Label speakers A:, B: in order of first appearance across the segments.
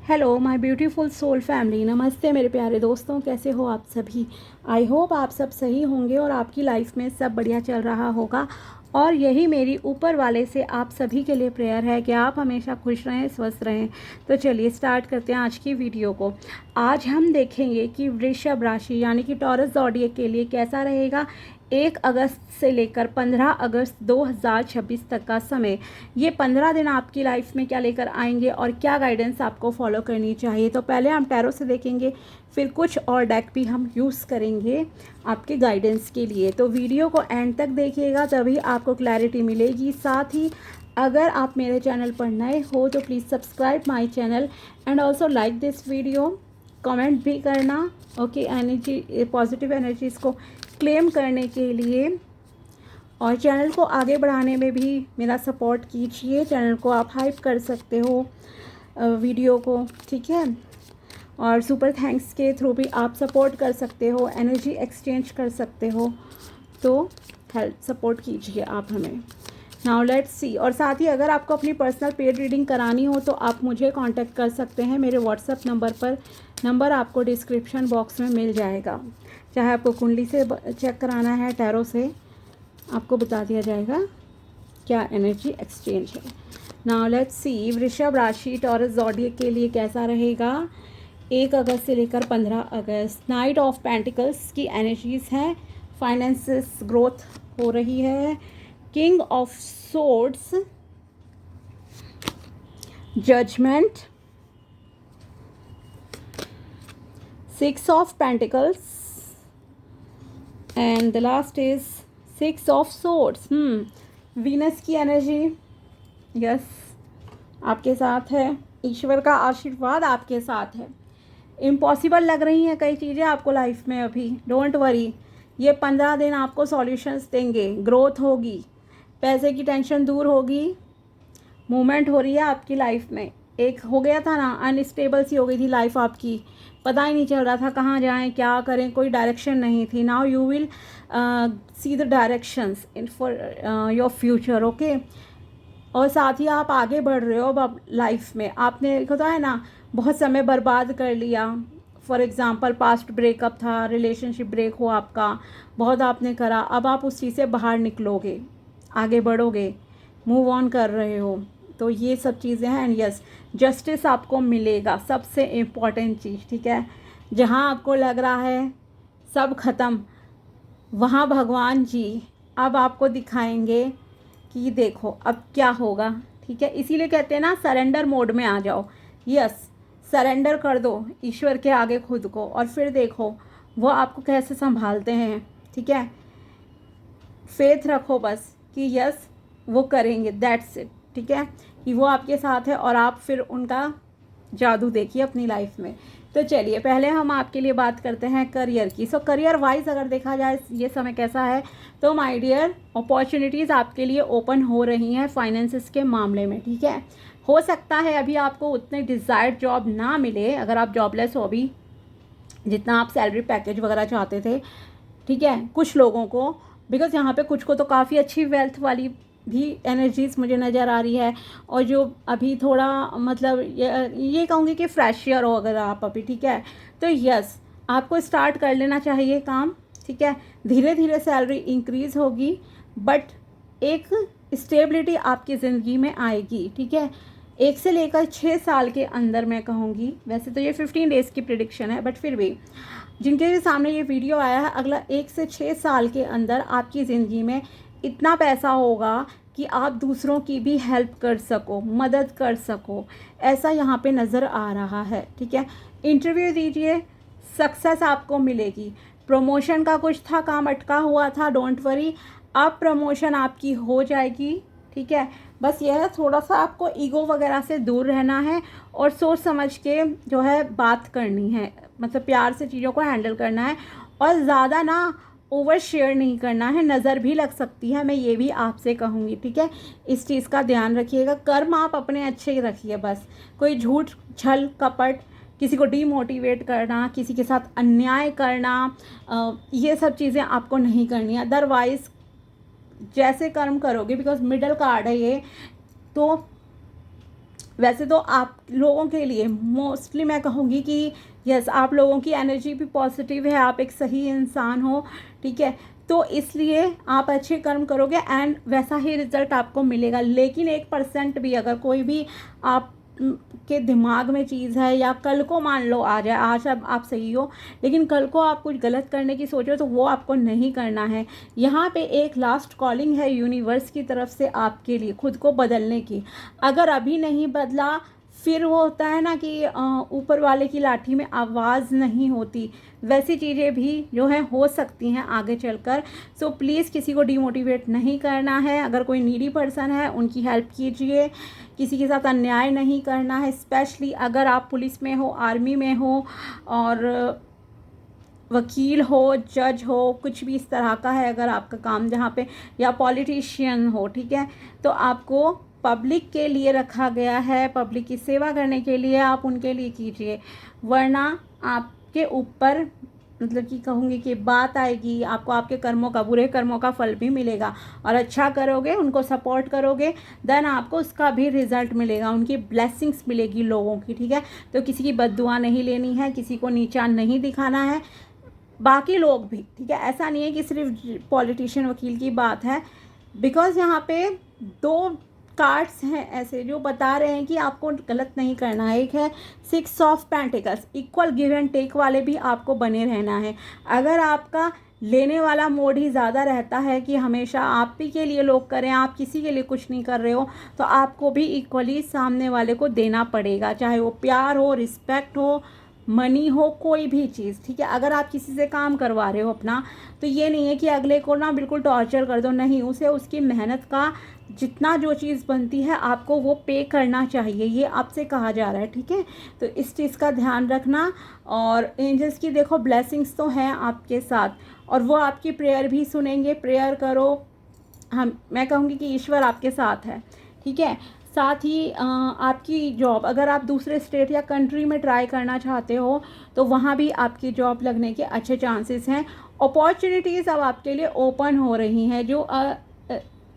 A: Hello my beautiful soul family, नमस्ते मेरे प्यारे दोस्तों, कैसे हो आप सभी। आई होप आप सब सही होंगे और आपकी लाइफ में सब बढ़िया चल रहा होगा। और यही मेरी ऊपर वाले से आप सभी के लिए प्रेयर है कि आप हमेशा खुश रहें, स्वस्थ रहें। तो चलिए स्टार्ट करते हैं आज की वीडियो को। आज हम देखेंगे कि वृषभ राशि यानी कि टॉरस ज़ोडिएक के लिए कैसा रहेगा 1 अगस्त से लेकर 15 अगस्त 2026 तक का समय। ये 15 दिन आपकी लाइफ में क्या लेकर आएंगे और क्या गाइडेंस आपको फॉलो करनी चाहिए। तो पहले हम टैरो से देखेंगे, फिर कुछ और डेक भी हम यूज़ करेंगे आपके गाइडेंस के लिए। तो वीडियो को एंड तक देखिएगा, तभी आपको क्लैरिटी मिलेगी। साथ ही अगर आप मेरे चैनल पर नए हो तो please subscribe my channel and also like this video. Comment भी करना, ओके, एनर्जी, पॉजिटिव एनर्जीज़ को क्लेम करने के लिए। और चैनल को आगे बढ़ाने में भी मेरा सपोर्ट कीजिए। चैनल को आप हाइप कर सकते हो वीडियो को, ठीक है। और सुपर थैंक्स के थ्रू भी आप सपोर्ट कर सकते हो, एनर्जी एक्सचेंज कर सकते हो। तो हेल्प सपोर्ट कीजिए आप हमें। Now let's see. और साथ ही अगर आपको अपनी पर्सनल पेड रीडिंग करानी हो तो आप मुझे कांटेक्ट कर सकते हैं मेरे व्हाट्सएप नंबर पर। नंबर आपको डिस्क्रिप्शन बॉक्स में मिल जाएगा। चाहे आपको कुंडली से चेक कराना है, टैरो से, आपको बता दिया जाएगा क्या एनर्जी एक्सचेंज है। नाउ लेट्स सी वृषभ राशि टॉरस ज़ोडिएक के लिए कैसा रहेगा 1 अगस्त से लेकर 15 अगस्त। नाइट ऑफ पेंटिकल्स की एनर्जीज है, फाइनेंसेस ग्रोथ हो रही है। King of swords, judgement, 6 of pentacles and the last is 6 of swords. Venus की एनर्जी, यस, आपके साथ है। ईश्वर का आशीर्वाद आपके साथ है। इम्पॉसिबल लग रही हैं कई चीज़ें आपको लाइफ में अभी, डोंट वरी। ये 15 दिन आपको सॉल्यूशंस देंगे, ग्रोथ होगी, पैसे की टेंशन दूर होगी, मूवमेंट हो रही है आपकी लाइफ में। एक हो गया था ना, अनस्टेबल सी हो गई थी लाइफ आपकी, पता ही नहीं चल रहा था कहाँ जाएं, क्या करें, कोई डायरेक्शन नहीं थी। Now you will see the directions in for your future, okay. और साथ ही आप आगे बढ़ रहे हो अब लाइफ में। आपने होता है ना, बहुत समय बर्बाद कर लिया। फॉर एग्ज़ाम्पल पास्ट ब्रेकअप था, रिलेशनशिप ब्रेक हो आपका, बहुत आपने करा। अब आप उस चीज़ से बाहर निकलोगे, आगे बढ़ोगे, मूव ऑन कर रहे हो। तो ये सब चीज़ें हैं। एंड यस, जस्टिस आपको मिलेगा, सबसे इम्पॉर्टेंट चीज़, ठीक है। जहाँ आपको लग रहा है सब ख़त्म, वहाँ भगवान जी अब आपको दिखाएंगे कि देखो अब क्या होगा, ठीक है। इसीलिए कहते हैं ना, सरेंडर मोड में आ जाओ। यस, सरेंडर कर दो ईश्वर के आगे खुद को, और फिर देखो वो आपको कैसे संभालते हैं, ठीक है। फेथ रखो बस कि यस वो करेंगे, दैट्स इट, ठीक है, कि वो आपके साथ है और आप फिर उनका जादू देखिए अपनी लाइफ में। तो चलिए पहले हम आपके लिए बात करते हैं करियर की। सो करियर वाइज अगर देखा जाए ये समय कैसा है, तो माय डियर अपॉर्चुनिटीज़ आपके लिए ओपन हो रही हैं फाइनेंसेस के मामले में, ठीक है। हो सकता है अभी आपको उतने डिज़ायर्ड जॉब ना मिले, अगर आप जॉबलेस हो अभी, जितना आप सैलरी पैकेज वगैरह चाहते थे, ठीक है, कुछ लोगों को। बिकॉज यहाँ पे कुछ को तो काफ़ी अच्छी वेल्थ वाली भी एनर्जीज मुझे नज़र आ रही है। और जो अभी थोड़ा मतलब ये कहूँगी कि फ्रेशियर हो अगर आप अभी, ठीक है, तो यस आपको स्टार्ट कर लेना चाहिए काम, ठीक है। धीरे धीरे सैलरी इंक्रीज़ होगी, बट एक स्टेबिलिटी आपकी ज़िंदगी में आएगी, ठीक है। 1 से लेकर 6 साल के अंदर मैं कहूँगी, वैसे तो ये 15 डेज़ की प्रिडिक्शन है, बट फिर भी जिनके सामने ये वीडियो आया है, अगला 1 से 6 साल के अंदर आपकी ज़िंदगी में इतना पैसा होगा कि आप दूसरों की भी हेल्प कर सको, मदद कर सको, ऐसा यहाँ पे नज़र आ रहा है, ठीक है। इंटरव्यू दीजिए, सक्सेस आपको मिलेगी। प्रमोशन का कुछ था, काम अटका हुआ था, डोंट वरी, अब प्रमोशन आपकी हो जाएगी, ठीक है। बस यह है, थोड़ा सा आपको ईगो वगैरह से दूर रहना है और सोच समझ के जो है बात करनी है, मतलब प्यार से चीज़ों को हैंडल करना है। और ज़्यादा ना ओवर शेयर नहीं करना है, नज़र भी लग सकती है, मैं ये भी आपसे कहूँगी, ठीक है। इस चीज़ का ध्यान रखिएगा। कर्म आप अपने अच्छे ही रखिए, बस कोई झूठ, छल, कपट, किसी को डीमोटिवेट करना, किसी के साथ अन्याय करना, ये सब चीज़ें आपको नहीं करनी है। अदरवाइज़ जैसे कर्म करोगे, बिकॉज मिडल कार्ड है ये, तो वैसे तो आप लोगों के लिए मोस्टली मैं कहूँगी कि यस, आप लोगों की एनर्जी भी पॉजिटिव है, आप एक सही इंसान हो, ठीक है। तो इसलिए आप अच्छे कर्म करोगे एंड वैसा ही रिजल्ट आपको मिलेगा। लेकिन 1% भी अगर कोई भी आप के दिमाग में चीज़ है, या कल को मान लो आ जाए, आज अब आप सही हो लेकिन कल को आप कुछ गलत करने की सोचो, तो वो आपको नहीं करना है। यहाँ पे एक लास्ट कॉलिंग है यूनिवर्स की तरफ से आपके लिए खुद को बदलने की। अगर अभी नहीं बदला, फिर वो होता है ना कि ऊपर वाले की लाठी में आवाज़ नहीं होती, वैसी चीज़ें भी जो है हो सकती हैं आगे चलकर। सो प्लीज़ किसी को डिमोटिवेट नहीं करना है। अगर कोई नीडी पर्सन है उनकी हेल्प कीजिए, किसी के साथ अन्याय नहीं करना है। स्पेशली अगर आप पुलिस में हो, आर्मी में हो, और वकील हो, जज हो, कुछ भी इस तरह का है अगर आपका काम जहाँ पे, या पॉलिटिशियन हो, ठीक है। तो आपको पब्लिक के लिए रखा गया है, पब्लिक की सेवा करने के लिए, आप उनके लिए कीजिए। वरना आपके ऊपर मतलब कि कहूँगी कि बात आएगी, आपको आपके कर्मों का, बुरे कर्मों का फल भी मिलेगा। और अच्छा करोगे, उनको सपोर्ट करोगे, देन आपको उसका भी रिजल्ट मिलेगा, उनकी ब्लेसिंग्स मिलेगी लोगों की, ठीक है। तो किसी की बद्दुआ नहीं लेनी है, किसी को नीचा नहीं दिखाना है, बाकी लोग भी, ठीक है। ऐसा नहीं है कि सिर्फ पॉलिटिशियन वकील की बात है, बिकॉज यहाँ पे 2 कार्ड्स हैं ऐसे जो बता रहे हैं कि आपको गलत नहीं करना है। एक है 6 of pentacles, equal give and take वाले भी आपको बने रहना है। अगर आपका लेने वाला मोड ही ज़्यादा रहता है कि हमेशा आप ही के लिए लोग करें, आप किसी के लिए कुछ नहीं कर रहे हो, तो आपको भी इक्वली सामने वाले को देना पड़ेगा, चाहे वो प्यार हो, रिस्पेक्ट हो, मनी हो, कोई भी चीज़, ठीक है। अगर आप किसी से काम करवा रहे हो अपना, तो ये नहीं है कि अगले को ना बिल्कुल टॉर्चर कर दो, नहीं, उसे उसकी मेहनत का जितना जो चीज़ बनती है आपको वो पे करना चाहिए, ये आपसे कहा जा रहा है, ठीक है। तो इस चीज़ का ध्यान रखना। और एंजल्स की देखो ब्लेसिंग्स तो हैं आपके साथ, और वो आपकी प्रेयर भी सुनेंगे, प्रेयर करो। मैं कहूँगी कि ईश्वर आपके साथ है, ठीक है। साथ ही आपकी जॉब, अगर आप दूसरे स्टेट या कंट्री में ट्राई करना चाहते हो, तो वहाँ भी आपकी जॉब लगने के अच्छे चांसेस हैं। अपॉर्चुनिटीज़ अब आपके लिए ओपन हो रही हैं। जो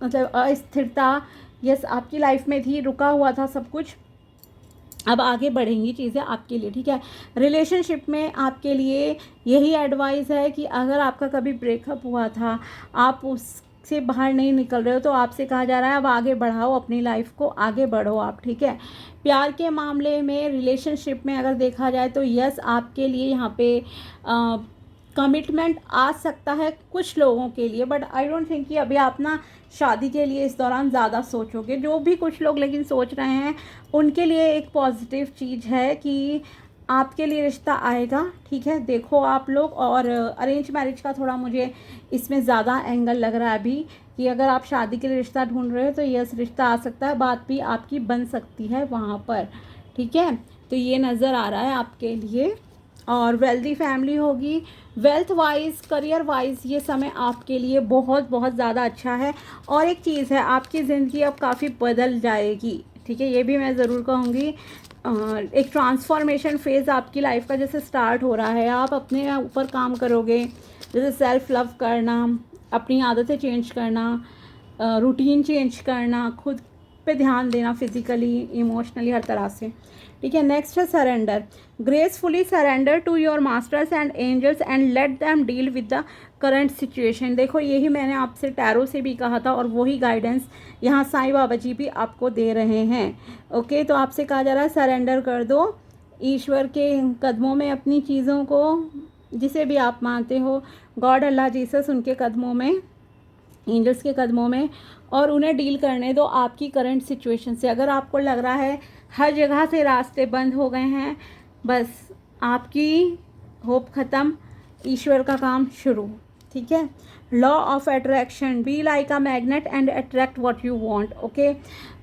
A: मतलब अस्थिरता यस आपकी लाइफ में थी, रुका हुआ था सब कुछ, अब आगे बढ़ेंगी चीज़ें आपके लिए, ठीक है। रिलेशनशिप में आपके लिए यही एडवाइस है कि अगर आपका कभी ब्रेकअप हुआ था, आप उससे बाहर नहीं निकल रहे हो, तो आपसे कहा जा रहा है अब आगे बढ़ाओ अपनी लाइफ को, आगे बढ़ो आप, ठीक है। प्यार के मामले में, रिलेशनशिप में अगर देखा जाए तो यस आपके लिए यहाँ पे कमिटमेंट आ सकता है कुछ लोगों के लिए, बट आई डोंट थिंक कि अभी आप ना शादी के लिए इस दौरान ज़्यादा सोचोगे। जो भी कुछ लोग लेकिन सोच रहे हैं, उनके लिए एक पॉजिटिव चीज़ है कि आपके लिए रिश्ता आएगा, ठीक है। देखो आप लोग, और अरेंज मैरिज का थोड़ा मुझे इसमें ज़्यादा एंगल लग रहा है अभी, कि अगर आप शादी के लिए रिश्ता ढूंढ रहे हो तो यस रिश्ता आ सकता है, बात भी आपकी बन सकती है वहाँ पर, ठीक है। तो ये नज़र आ रहा है आपके लिए। और वेल्दी फैमिली होगी, वेल्थ वाइज, करियर वाइज ये समय आपके लिए बहुत बहुत ज़्यादा अच्छा है। और एक चीज़ है, आपकी ज़िंदगी अब काफ़ी बदल जाएगी, ठीक है, ये भी मैं ज़रूर कहूँगी। एक ट्रांसफॉर्मेशन फेज़ आपकी लाइफ का जैसे स्टार्ट हो रहा है, आप अपने ऊपर काम करोगे, जैसे सेल्फ लव करना, अपनी आदतें चेंज करना, रूटीन चेंज करना, खुद पे ध्यान देना, फिजिकली, इमोशनली, हर तरह से, ठीक है। नेक्स्ट है surrender, gracefully surrender to your masters and angels and let them deal with the current situation. देखो यही मैंने आपसे टैरो से भी कहा था, और वही गाइडेंस यहाँ साईं बाबा जी भी आपको दे रहे हैं। ओके, तो आपसे कहा जा रहा है सरेंडर कर दो ईश्वर के कदमों में अपनी चीज़ों को, जिसे भी आप मानते हो, गॉड, अल्लाह, जीसस, उनके कदमों में, एंजल्स के कदमों में, और उन्हें डील करने दो आपकी करंट सिचुएशन से। अगर आपको लग रहा है हर जगह से रास्ते बंद हो गए हैं, बस आपकी होप ख़त्म, ईश्वर का काम शुरू, ठीक है। Law of attraction, be like a magnet and attract what you want. Okay,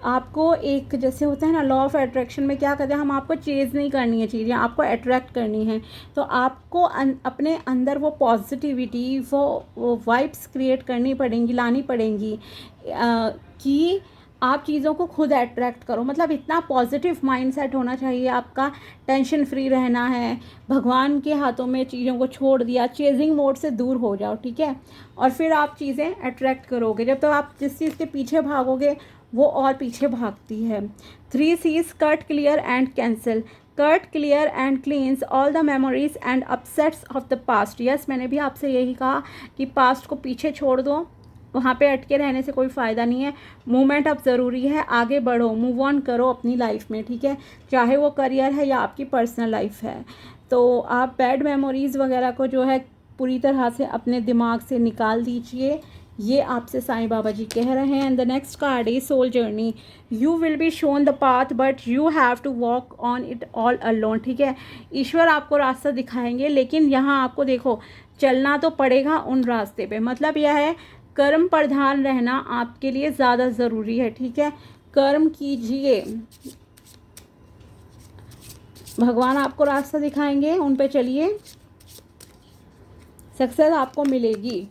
A: आपको एक जैसे होता है ना, लॉ ऑफ अट्रैक्शन में क्या कहते हैं, हम आपको चेज़ नहीं करनी है चीज़ें, आपको अट्रैक्ट करनी है। तो आपको अपने अंदर वो पॉजिटिविटी, वो वाइब्स क्रिएट करनी पड़ेंगी, लानी पड़ेंगी, कि आप चीज़ों को खुद अट्रैक्ट करो। मतलब इतना पॉजिटिव माइंडसेट होना चाहिए आपका, टेंशन फ्री रहना है, भगवान के हाथों में चीज़ों को छोड़ दिया, चेजिंग मोड से दूर हो जाओ, ठीक है। और फिर आप चीज़ें अट्रैक्ट करोगे। जब तक आप जिस चीज़ के पीछे भागोगे वो और पीछे भागती है। 3 C's cut, clear and cancel. Cut, clear and क्लींस all the memories and upsets of the past. Yes, मैंने भी आपसे यही कहा कि पास्ट को पीछे छोड़ दो, वहाँ पे अटके रहने से कोई फ़ायदा नहीं है। मूवमेंट अब ज़रूरी है, आगे बढ़ो, मूव ऑन करो अपनी लाइफ में, ठीक है, चाहे वो करियर है या आपकी पर्सनल लाइफ है। तो आप बैड मेमोरीज़ वगैरह को जो है पूरी तरह से अपने दिमाग से निकाल दीजिए, ये आपसे साईं बाबा जी कह रहे हैं। And the next card is soul journey. You will be shown the path but you have to walk on it all alone, ठीक है। ईश्वर आपको रास्ता दिखाएंगे, लेकिन यहाँ आपको देखो चलना तो पड़ेगा उन रास्ते पे। मतलब यह है कर्म प्रधान रहना आपके लिए ज़्यादा ज़रूरी है, ठीक है। कर्म कीजिए, भगवान आपको रास्ता दिखाएंगे, उन पे चलिए, सक्सेस आपको मिलेगी।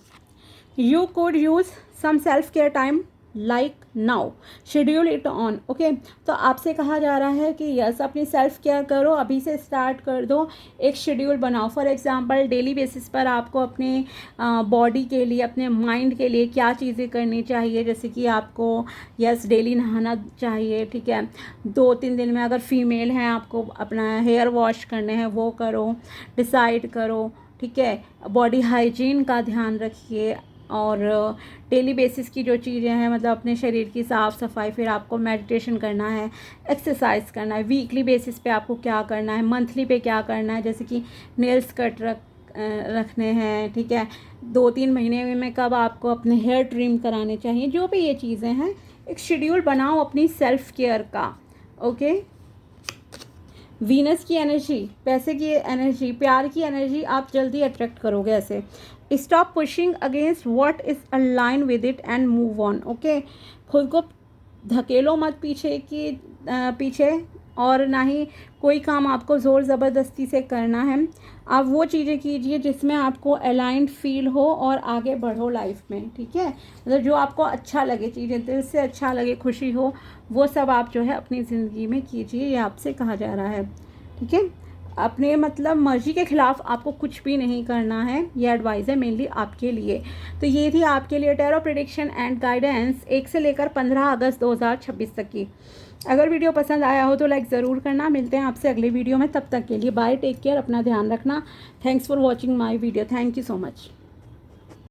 A: You could use some self care time like now, schedule it on, okay. तो आपसे कहा जा रहा है कि यस, अपनी सेल्फ केयर करो, अभी से स्टार्ट कर दो, एक शेड्यूल बनाओ। फॉर एग्जांपल डेली बेसिस पर आपको अपने बॉडी के लिए, अपने माइंड के लिए क्या चीज़ें करनी चाहिए, जैसे कि आपको यस डेली नहाना चाहिए, ठीक है। 2-3 दिन में अगर फीमेल हैं आपको अपना हेयर वॉश करने हैं वो करो, डिसाइड करो, ठीक है। बॉडी हाइजीन का ध्यान रखिए, और डेली बेसिस की जो चीज़ें हैं, मतलब अपने शरीर की साफ़ सफाई, फिर आपको मेडिटेशन करना है, एक्सरसाइज करना है। वीकली बेसिस पे आपको क्या करना है, मंथली पे क्या करना है, जैसे कि नेल्स कट रखने हैं, ठीक है। 2-3 महीने में कब आपको अपने हेयर ट्रिम कराने चाहिए, जो भी ये चीज़ें हैं, एक शेड्यूल बनाओ अपनी सेल्फ केयर का, ओके। वीनस की एनर्जी, पैसे की एनर्जी, प्यार की एनर्जी आप जल्दी अट्रैक्ट करोगे ऐसे। Stop pushing against what is align with it and move on, okay. खुद को धकेलो मत पीछे, और ना ही कोई काम आपको ज़ोर ज़बरदस्ती से करना है। आप वो चीज़ें कीजिए जिसमें आपको अलाइंड फील हो और आगे बढ़ो लाइफ में, ठीक है। मतलब जो आपको अच्छा लगे, चीज़ें दिल से अच्छा लगे, खुशी हो, वो सब आप जो है अपनी ज़िंदगी में कीजिए, ये आपसे कहा जा रहा है, ठीक है। अपने मतलब मर्जी के ख़िलाफ़ आपको कुछ भी नहीं करना है, ये एडवाइस है मेनली आपके लिए। तो ये थी आपके लिए टैरो प्रेडिक्शन एंड गाइडेंस 1 से लेकर 15 अगस्त 2026 तक की। अगर वीडियो पसंद आया हो तो लाइक ज़रूर करना। मिलते हैं आपसे अगले वीडियो में, तब तक के लिए बाय, टेक केयर, अपना ध्यान रखना। Thanks for watching my video, thank you so much.